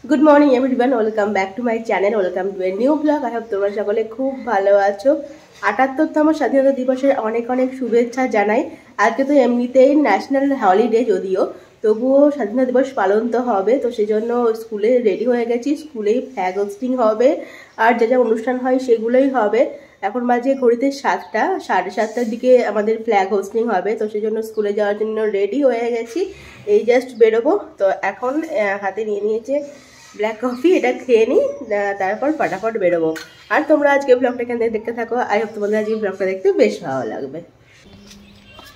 Good morning everyone, welcome back to my channel, welcome to a new blog. I hope তোমরা সকলে খুব ভালো আছো। ৭৮তম স্বাধীনতা দিবসের অনেক অনেক শুভেচ্ছা জানাই। আজকে তো এমনিতেই ন্যাশনাল হলিডে, যদিও তবুও স্বাধীনতা দিবস পালন তো হবে, তো সেই জন্য স্কুলে রেডি হয়ে গেছি। স্কুলেই ফ্ল্যাগ হোস্টিং হবে আর যা যা অনুষ্ঠান হয় সেগুলোই হবে। এখন বাজে ঘড়িতে 7টা, 7:30টার দিকে আমাদের ফ্ল্যাগ হোস্টিং হবে, তো সেই জন্য স্কুলে যাওয়ার জন্য রেডি হয়ে গেছি। এই জাস্ট বেরোবো, তো এখন হাতে নিয়ে নিয়েছে ব্ল্যাক কফি, এটা খেয়ে নিই, তারপর ফটাফট বেরোবো। আর তোমরা আজকে ব্লগটা এখান থেকে দেখতে থাকো। আই হোপ তোমাদের আজকে ব্লগটা দেখতে বেশ ভালো লাগবে।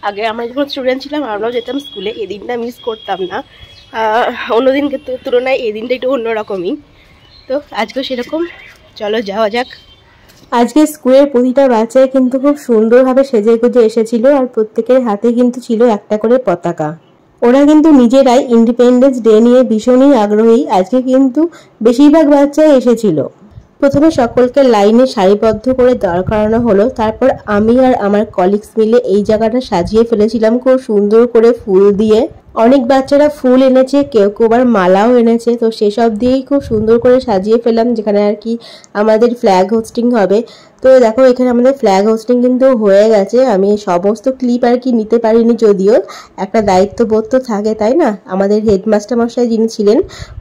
আগে আমরা যখন স্টুডেন্ট ছিলাম আমরাও যেতাম স্কুলে, এই দিনটা মিস করতাম না। অন্যদিনকে তুলনায় এই দিনটা একটু অন্যরকমই, তো আজকেও সেরকম। চলো যাওয়া যাক। আজকে স্কুলের প্রতিটা বাচ্চাই কিন্তু খুব সুন্দরভাবে সেজে গুজে এসেছিল, আর প্রত্যেকের হাতে কিন্তু ছিল একটা করে পতাকা। ওরা কিন্তু নিজেরাই ইন্ডিপেন্ডেন্স ডে নিয়ে ভীষণই আগ্রহী। আজকে কিন্তু বেশিরভাগ বাচ্চাই এসেছিল। প্রথমে সকলকে লাইনে সারিবদ্ধ করে দাঁড় করানো হলো, তারপর আমি আর আমার কলিগস মিলে এই জায়গাটা সাজিয়ে ফেলেছিলাম খুব সুন্দর করে ফুল দিয়ে। অনেক বাচ্চারা ফুল এনেছে, কেউ কেউ আবার মালাও এনেছে, তো সেসব দিয়েই খুব সুন্দর করে সাজিয়ে ফেললাম যেখানে আর কি আমাদের ফ্ল্যাগ হোস্টিং হবে। তো দেখো এখানে আমাদের ফ্ল্যাগ হোস্টিং কিন্তু হয়ে গেছে। আমি সমস্ত ক্লিপ আর কি নিতে পারিনি, যদিও একটা দায়িত্ববোধ তো থাকে, তাই না? আমাদের হেডমাস্টার মশাই যিনি ছিলেন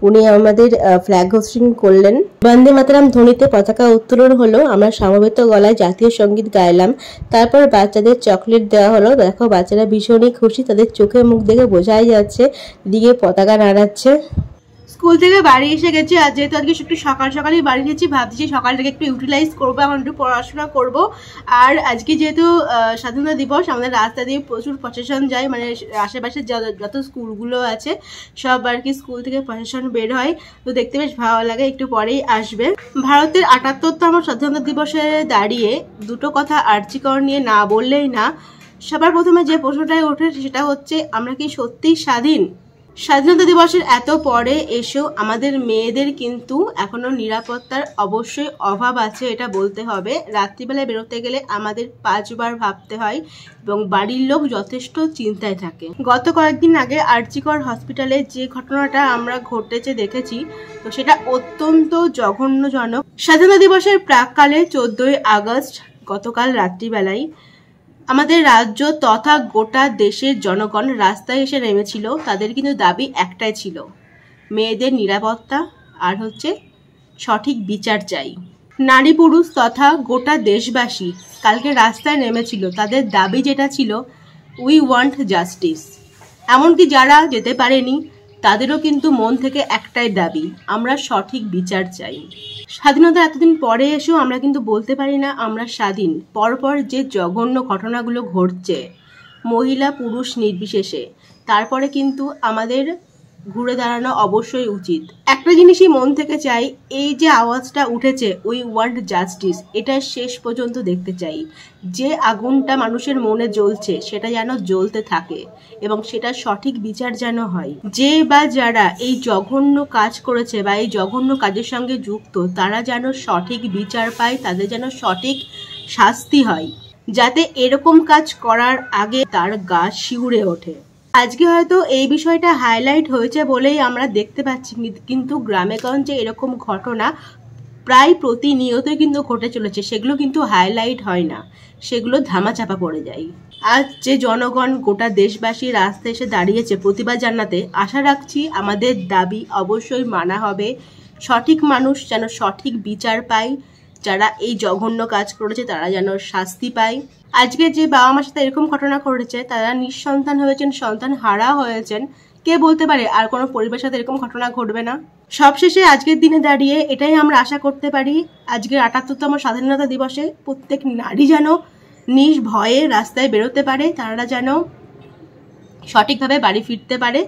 উনি আমাদের ফ্ল্যাগ হোস্টিং করলেন। বন্দে মাতরম ধ্বনিতে পতাকা উত্তোলন হলো, আমরা সমবেত গলায় জাতীয় সঙ্গীত গাইলাম, তারপর বাচ্চাদের চকলেট দেওয়া হলো। দেখো বাচ্চারা ভীষণই খুশি, তাদের চোখে মুখ দেখে বোঝাই যাচ্ছে, দিকে পতাকা নাড়াচ্ছে। স্কুল থেকে বাড়ি এসে গেছি, আর যেহেতু আজকে একটু সকাল সকালই বাড়ি এসেছি, ভাবছি সকালটাকে একটু ইউটিলাইজ করবো, এখন একটু পড়াশোনা করব। আর আজকে যেহেতু স্বাধীনতা দিবস, আমাদের রাস্তা দিয়ে প্রচুর প্রসেশন যায়, মানে আশেপাশে যত স্কুলগুলো আছে সব আর কি স্কুল থেকে প্রসেশন বের হয়, তো দেখতে বেশ ভালো লাগে। একটু পরেই আসবে। ভারতের ৭৮তম স্বাধীনতা দিবসে দাঁড়িয়ে দুটো কথা আর্যিকর নিয়ে না বললেই না। সবার প্রথমে যে প্রশ্নটাই ওঠে সেটা হচ্ছে, আমরা কি সত্যিই স্বাধীন? স্বাধীনতা দিবসের এত পরে এসেও আমাদের মেয়েদের কিন্তু এখনো নিরাপত্তার অবশ্যই অভাব আছে, এটা বলতে হবে। রাত্রিবেলায় বেরোতে গেলে আমাদের 5বার ভাবতে হয় এবং বাড়ির লোক যথেষ্ট চিন্তায় থাকে। গত কয়েকদিন আগে আরজিকর হসপিটালে যে ঘটনাটা আমরা ঘটেছে দেখেছি, তো সেটা অত্যন্ত জঘন্যজনক। স্বাধীনতা দিবসের প্রাককালে 14ই আগস্ট গতকাল রাত্রিবেলায় আমাদের রাজ্য তথা গোটা দেশের জনগণ রাস্তায় এসে নেমেছিল। তাদের কিন্তু দাবি একটাই ছিল, মেয়েদের নিরাপত্তা আর হচ্ছে সঠিক বিচার চাই। নারী পুরুষ তথা গোটা দেশবাসী কালকে রাস্তায় নেমেছিল, তাদের দাবি যেটা ছিল, উই ওয়ান্ট জাস্টিস। এমনকি যারা যেতে পারেনি তাদেরও কিন্তু মন থেকে একটাই দাবি, আমরা সঠিক বিচার চাই। স্বাধীনতা এতদিন পরে এসেও আমরা কিন্তু বলতে পারি না আমরা স্বাধীন। পরপর যে জঘন্য ঘটনাগুলো ঘটছে মহিলা পুরুষ নির্বিশেষে, তারপরে কিন্তু আমাদের ঘুরে দাঁড়ানো অবশ্যই উচিত। একটা জিনিসই মন থেকে চাই, এই যে আওয়াজটা উঠেছে উই ওয়ান্ট জাস্টিস, এটা শেষ পর্যন্ত দেখতে চাই। যে আগুনটা মানুষের মনে জ্বলছে সেটা যেন জ্বলতে থাকে এবং সেটা সঠিক বিচার যেন হয়। যে বা যারা এই জঘন্য কাজ করেছে বা এই জঘন্য কাজের সঙ্গে যুক্ত, তারা যেন সঠিক বিচার পায়, তাদের যেন সঠিক শাস্তি হয়, যাতে এরকম কাজ করার আগে তার গা শিউরে ওঠে। আজকে হয়তো এই বিষয়টা হাইলাইট হয়েছে বলেই আমরা দেখতে পাচ্ছি, কিন্তু গ্রামে গঞ্জে এরকম ঘটনা প্রায় প্রতিনিয়তই কিন্তু ঘটে চলেছে। সেগুলো কিন্তু হাইলাইট হয় না, সেগুলো ধামাচাপা পড়ে যায়। আজ যে জনগণ গোটা দেশবাসী রাস্তায় এসে দাঁড়িয়েছে প্রতিবাদ জানাতে, আশা রাখছি আমাদের দাবি অবশ্যই মানা হবে। সঠিক মানুষ যেন সঠিক বিচার পায়, যারা এই জঘন্য কাজ করেছে তারা যেন শাস্তি পায়। আজকে যে বাবা মার সাথে এরকম ঘটনা ঘটেছে, তারা নিঃসন্তান হয়েছেন, সন্তান হারা হয়েছেন, কে বলতে পারে আর কোনো পরিবারের সাথে এরকম ঘটনা ঘটবে না? সবশেষে আজকের দিনে দাঁড়িয়ে এটাই আমরা আশা করতে পারি, আজকের ৭৮তম স্বাধীনতা দিবসে প্রত্যেক নারী যেন নির্ভয়ে রাস্তায় বেরোতে পারে, তারা যেন সঠিকভাবে বাড়ি ফিরতে পারে।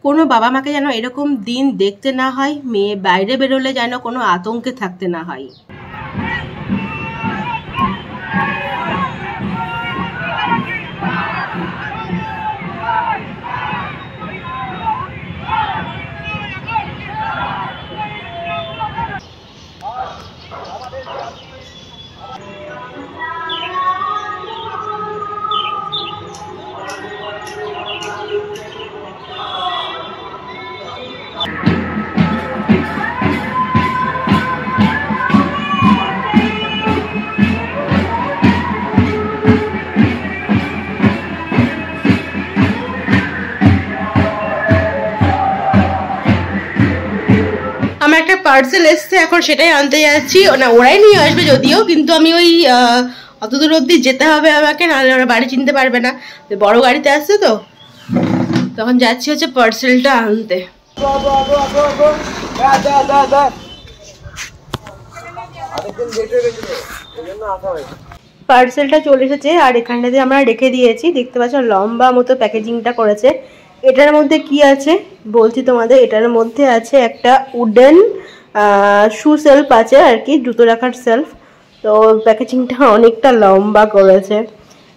কোনো বাবা মাকে যেন এরকম দিন দেখতে না হয়, মেয়ে বাইরে বেরোলে যেন কোনো আতঙ্কে থাকতে না হয়। পার্সেল এসছে, এখন সেটাই আনতে যাচ্ছি। না ওরাই নিয়ে আসবে যদিও, কিন্তু আমি ওই অত দূর অব্দি যেতে হবে আমাকে, নাহলে ওরা বাড়ি চিনতে পারবে না। বড় গাড়িতে আসছে তো, তখন যাচ্ছি হচ্ছে পার্সেলটা আনতে। পার্সেলটা চলে এসেছে আর এখানটাতে আমরা রেখে দিয়েছি। দেখতে পাচ্ছ লম্বা মতো প্যাকেজিংটা করেছে। এটার মধ্যে কি আছে বলছি তোমাদের। এটার মধ্যে আছে একটা উডেন শু সেলফ আছে আর কি, জুতো রাখার সেলফ। তো প্যাকেজিংটা অনেকটা লম্বা করেছে।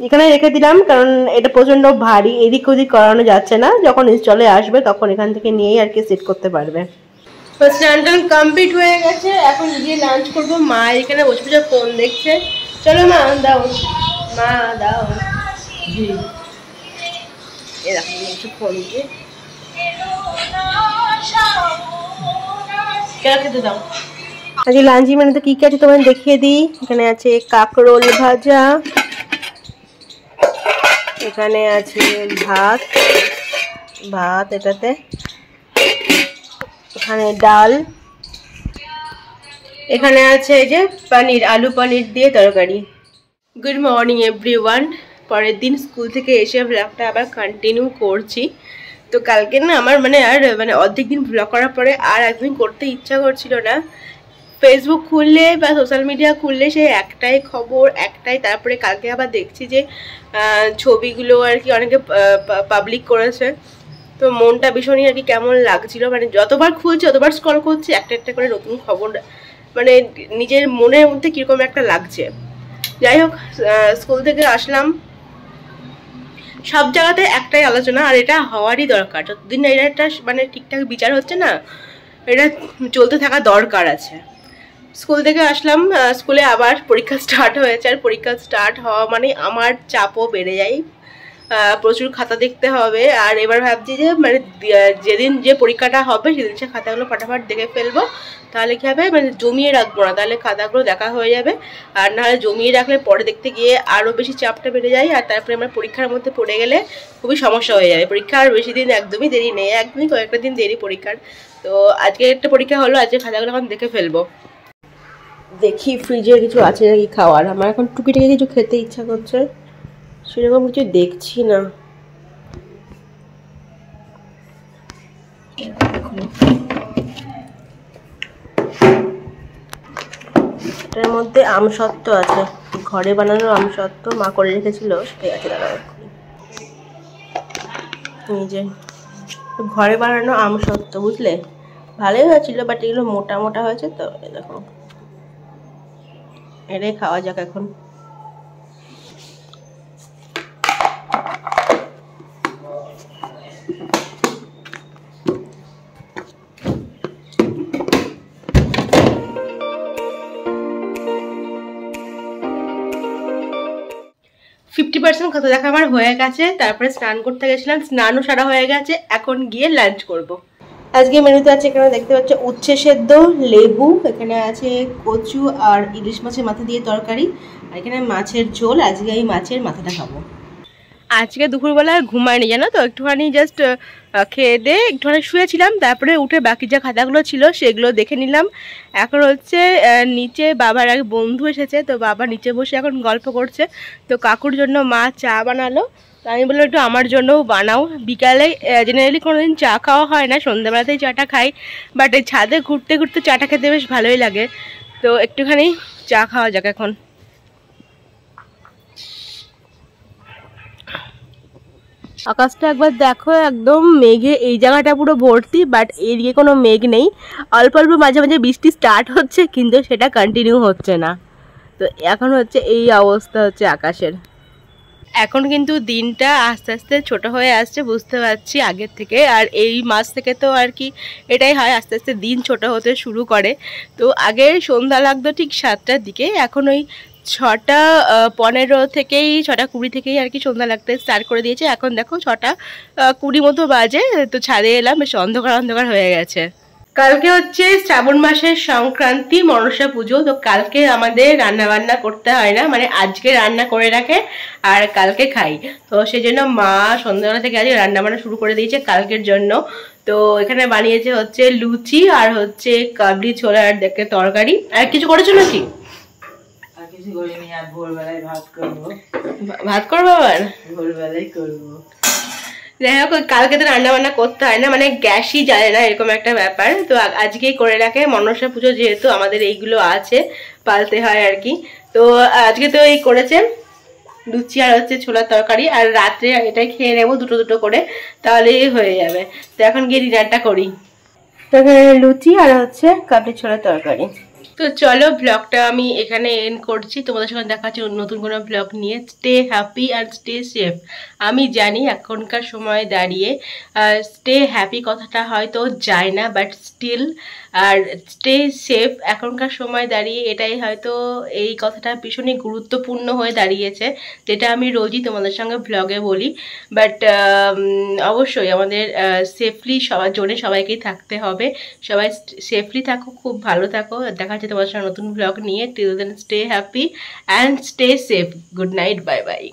এখানে রেখে দিলাম কারণ এটা প্রচণ্ড ভারী, এদিক ওদিক করানো যাচ্ছে না। যখন ইনস্টলে আসবে তখন এখান থেকে নিয়েই আর কি সেট করতে পারবে। তো স্নান টান কমপ্লিট হয়ে গেছে, এখন গিয়ে লাঞ্চ করবো। মা এখানে বসে বসে ফোন দেখছে। চলো মা দাও, মা দাও। এরকম ফোন দিয়ে খেতে দাও। আজকে লাঞ্চি মানে তো কি কি আছে তোমাদের দেখিয়ে দিই। এখানে আছে কাঁকরোল ভাজা, এখানে আছে ভাত, এটাতে, এখানে ডাল, এখানে আছে এই যে পনির, আলু পনির দিয়ে তরকারি। Good morning everyone. পরের দিন স্কুল থেকে এসে ব্লগটা আবার কন্টিনিউ করছি। তো কালকে না আমার অর্ধেক দিন ব্লগ করার পরে আর একদিন করতে ইচ্ছা করছিল না। ফেসবুক খুললে বা সোশ্যাল মিডিয়া খুললে সেই একটাই খবর, একটাই। তারপরে কালকে আবার দেখছি যে ছবিগুলো আর কি অনেকে পাবলিক করেছে। তো মনটা ভীষণই আর কি কেমন লাগছিল। যতবার খুলছি ততবার স্ক্রল করছি, একটা একটা করে নতুন খবর, নিজের মনের মধ্যে কিরকম একটা লাগছে। যাই হোক, স্কুল থেকে আসলাম, সব জায়গাতে একটাই আলোচনা, আর এটা হওয়ারই দরকার। যতদিন না এটা একটা ঠিকঠাক বিচার হচ্ছে না, এটা চলতে থাকা দরকার আছে। স্কুল থেকে আসলাম, স্কুলে আবার পরীক্ষা স্টার্ট হয়েছে। আর পরীক্ষা স্টার্ট হওয়া মানে আমার চাপও বেড়ে যায়, প্রচুর খাতা দেখতে হবে। আর এবার ভাবছি যে যেদিন যে পরীক্ষাটা হবে সেদিন সে খাতাগুলো ফটাফট দেখে ফেলবো। তাহলে কী হবে, জমিয়ে রাখবো না, তাহলে খাতাগুলো দেখা হয়ে যাবে। আর নাহলে জমিয়ে রাখলে পরে দেখতে গিয়ে আরও বেশি চাপটা বেড়ে যায়। আর তারপরে আমরা পরীক্ষার মধ্যে পড়ে গেলে খুবই সমস্যা হয়ে যাবে। পরীক্ষা আর বেশি দিন একদমই দেরি নেই, একদমই কয়েকটা দিন দেরি পরীক্ষার। তো আজকে একটা পরীক্ষা হলো, আজকে খাতাগুলো এখন দেখে ফেলবো। দেখি ফ্রিজে কিছু আছে নাকি খাওয়ার। আমার এখন টুকিটাকি কিছু খেতে ইচ্ছা করছে, সেরকম কিছু দেখছি না। এটার মধ্যে আমসত্ত্ব আছে, ঘরে বানানো আমসত্ত্ব মা করে রেখেছিল, সেটাই আছে। দাঁড়া, এই যে ঘরে বানানো আমসত্ত্ব, বুঝলে, ভালোই হয়েছিল, বাট এগুলো মোটা মোটা হয়েছে। তো দেখো, এটাই খাওয়া যাক এখন। $50% খাতা দেখা আমার হয়ে গেছে। তারপরে স্নান করতে গেছিলাম, স্নানও সারা হয়ে গেছে। এখন গিয়ে লাঞ্চ করব। আজকে মেনুতে আছে, এখানে দেখতে পাচ্ছ উচ্ছে সেদ্ধ, লেবু, এখানে আছে কচু আর ইলিশ মাছের মাথা দিয়ে তরকারি, আর এখানে মাছের ঝোল। আজকে এই মাছের মাথাটা খাবো। আজকে দুপুরবেলা ঘুমায়নি জানো তো, একটুখানি জাস্ট খেয়ে দিয়ে একটুখানি শুয়েছিলাম। তারপরে উঠে বাকি যা খাতাগুলো ছিল সেগুলো দেখে নিলাম। এখন হচ্ছে নিচে বাবার এক বন্ধু এসেছে, তো বাবা নিচে বসে এখন গল্প করছে। তো কাকুর জন্য মা চা বানালো, তো আমি বললাম একটু আমার জন্যও বানাও। বিকালে জেনারেলি কোনোদিন চা খাওয়া হয় না, সন্ধ্যাবেলাতেই চাটা খাই, বাট এই ছাদে ঘুরতে ঘুরতে চাটা খেতে বেশ ভালোই লাগে। তো একটুখানি চা খাওয়া যাক এখন। আকাশটা একবার দেখো, একদম মেঘে এই জায়গাটা পুরো ভর্তি, বাট এদিকে কোনো মেঘ নেই। অল্প অল্প মাঝে মাঝে বৃষ্টি স্টার্ট হচ্ছে, কিন্তু সেটা কন্টিনিউ হচ্ছে না। তো এখন হচ্ছে এই অবস্থা হচ্ছে আকাশের। এখন কিন্তু দিনটা আস্তে আস্তে ছোট হয়ে আসছে, বুঝতে পারছি আগের থেকে। আর এই মাস থেকে তো আর কি এটাই হয়, আস্তে আস্তে দিন ছোট হতে শুরু করে। তো আগে সন্ধ্যা লাগতো ঠিক 7টার দিকে, এখন ওই 6টা 15 থেকেই 6টা 20 থেকেই আর কি সন্ধ্যা লাগতে স্টার্ট করে দিয়েছে। এখন দেখো 6টা 20 মতো বাজে। তো ছাদে এলাম, বেশ অন্ধকার অন্ধকার হয়ে গেছে। কালকে হচ্ছে শ্রাবণ মাসের সংক্রান্তি, মনসা পুজো। তো কালকে আমাদের রান্না বান্না করতে হয় না, মানে আজকে রান্না করে রাখে আর কালকে খাই। তো সেই জন্য মা সন্ধ্যাবেলা থেকে আজকে রান্না বান্না শুরু করে দিয়েছে কালকের জন্য। তো এখানে বানিয়েছে হচ্ছে লুচি আর হচ্ছে কাবলি ছোলার দেখে তরকারি। আর কিছু করেছো নাকি? আর কিছু করিনি, আর ভোরবেলায় ভাত করবো। ভাত করবো আবার? ভোরবেলায় করবো। যাই হোক, কালকে তো রান্না বান্না করতে হয় না, মানে গ্যাসই জ্বালে না, এরকম একটা ব্যাপার। তো আজকেই করে রাখে, মনসা পুজো যেহেতু আমাদের এইগুলো আছে, পালতে হয় আর কি। তো আজকে তো এই করেছে লুচি আর হচ্ছে ছোলার তরকারি, আর রাত্রে এটাই খেয়ে নেবো দুটো দুটো করে, তাহলেই হয়ে যাবে। তো এখন গিয়ে ডিনারটা করি। তো লুচি আর হচ্ছে কাবলি ছোলার তরকারি। তো চলো, ব্লগটা আমি এখানে এন্ড করছি। তোমাদের সঙ্গে দেখা হচ্ছে নতুন কোনো ব্লগ নিয়ে। Stay happy and stay safe. আমি জানি এখনকার সময় দাঁড়িয়ে স্টে হ্যাপি কথাটা হয়তো যায় না, বাট স্টিল আর স্টে সেফ এখনকার সময় দাঁড়িয়ে এটাই হয়তো, এই কথাটা ভীষণই গুরুত্বপূর্ণ হয়ে দাঁড়িয়েছে, যেটা আমি রোজই তোমাদের সঙ্গে ব্লগে বলি। বাট অবশ্যই আমাদের সেফলি সবার জোনে সবাইকেই থাকতে হবে। সবাই সেফলি থাকো, খুব ভালো থাকো। দেখা যাচ্ছে তোমার সঙ্গে নতুন ব্লগ নিয়ে। Till then stay happy and stay safe. Good night, bye by.